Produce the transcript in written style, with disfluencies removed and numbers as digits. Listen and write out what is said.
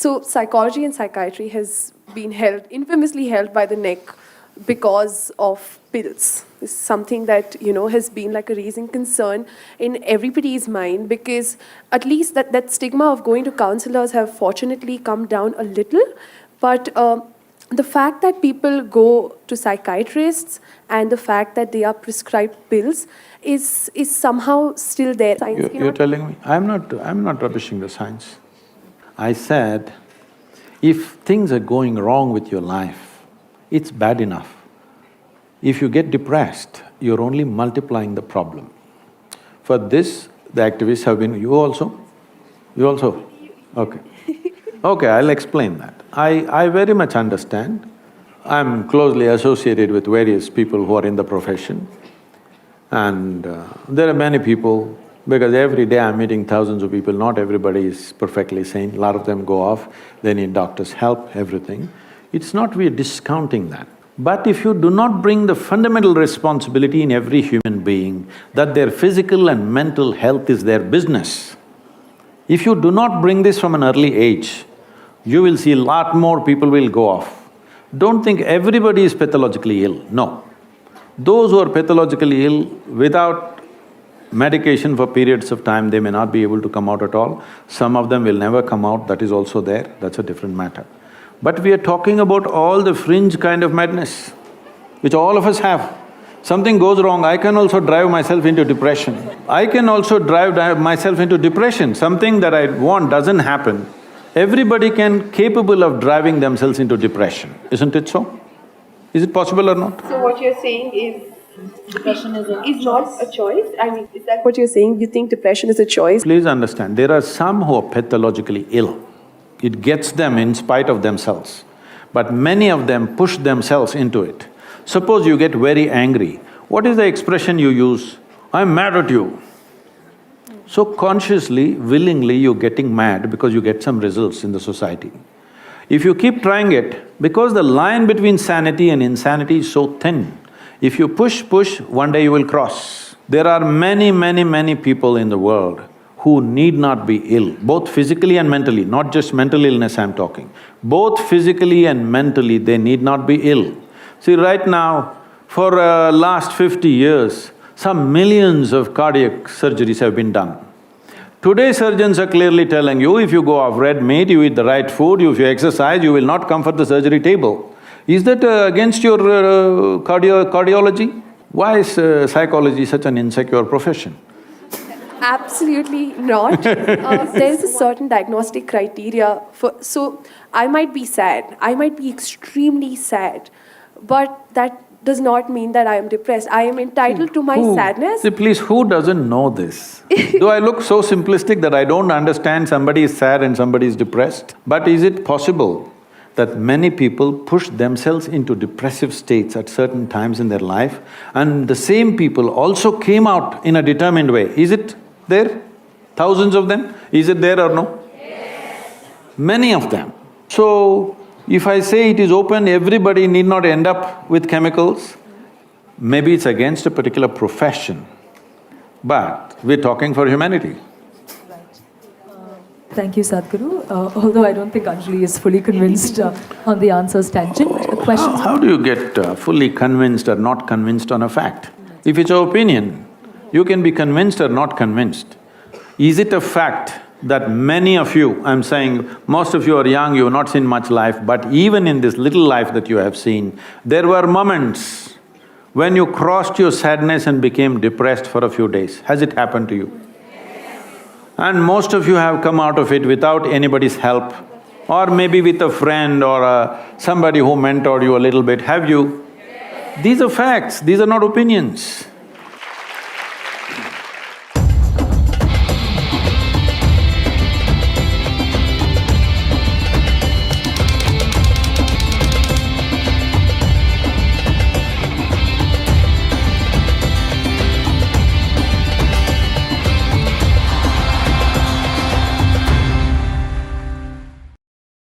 So psychology and psychiatry has been infamously held by the neck because of pills. This is something that, has been like a raising concern in everybody's mind, because at least that stigma of going to counselors have fortunately come down a little. But the fact that people go to psychiatrists and the fact that they are prescribed pills is somehow still there. You're telling me? I'm not rubbishing the science. I said, if things are going wrong with your life, it's bad enough. If you get depressed, you're only multiplying the problem. For this, the activists have been… You also? You also? Okay. Okay, I'll explain that. I very much understand. I'm closely associated with various people who are in the profession. And there are many people, because every day I'm meeting thousands of people, not everybody is perfectly sane, a lot of them go off, they need doctor's help, everything. It's not we're discounting that. But if you do not bring the fundamental responsibility in every human being that their physical and mental health is their business, if you do not bring this from an early age, you will see a lot more people will go off. Don't think everybody is pathologically ill, no. Those who are pathologically ill, without medication for periods of time, they may not be able to come out at all. Some of them will never come out, that is also there, that's a different matter. But we are talking about all the fringe kind of madness, which all of us have. Something goes wrong, I can also drive myself into depression. I can also drive myself into depression. Something that I want doesn't happen. Everybody capable of driving themselves into depression, isn't it so? Is it possible or not? So what you're saying is depression is not a choice? I mean, is that what you're saying? You think depression is a choice? Please understand, there are some who are pathologically ill. It gets them in spite of themselves. But many of them push themselves into it. Suppose you get very angry, what is the expression you use? I'm mad at you. So consciously, willingly you're getting mad because you get some results in the society. If you keep trying it, because the line between sanity and insanity is so thin, if you push, one day you will cross. There are many people in the world who need not be ill, both physically and mentally, not just mental illness I'm talking. Both physically and mentally, they need not be ill. See, right now, for last 50 years, some millions of cardiac surgeries have been done. Today surgeons are clearly telling you, if you go off red meat, you eat the right food, if you exercise, you will not come for the surgery table. Is that against your cardiology? Why is psychology such an insecure profession? Absolutely not. There's a certain diagnostic criteria for… So, I might be sad, I might be extremely sad, but that does not mean that I am depressed. I am entitled to my sadness. See, please, who doesn't know this? Do I look so simplistic that I don't understand somebody is sad and somebody is depressed? But is it possible that many people push themselves into depressive states at certain times in their life, and the same people also came out in a determined way? Is it there? Thousands of them? Is it there or no? Yes. Many of them. So, if I say it is open, everybody need not end up with chemicals. Maybe it's against a particular profession, but we're talking for humanity. Right. Thank you, Sadhguru. Although I don't think Anjali is fully convinced on the answer's tangent. Questions? How do you get fully convinced or not convinced on a fact? If it's your opinion, you can be convinced or not convinced. Is it a fact that many of you, I'm saying most of you are young, you have not seen much life, but even in this little life that you have seen, there were moments when you crossed your sadness and became depressed for a few days. Has it happened to you? And most of you have come out of it without anybody's help, or maybe with a friend or somebody who mentored you a little bit, have you? These are facts, these are not opinions.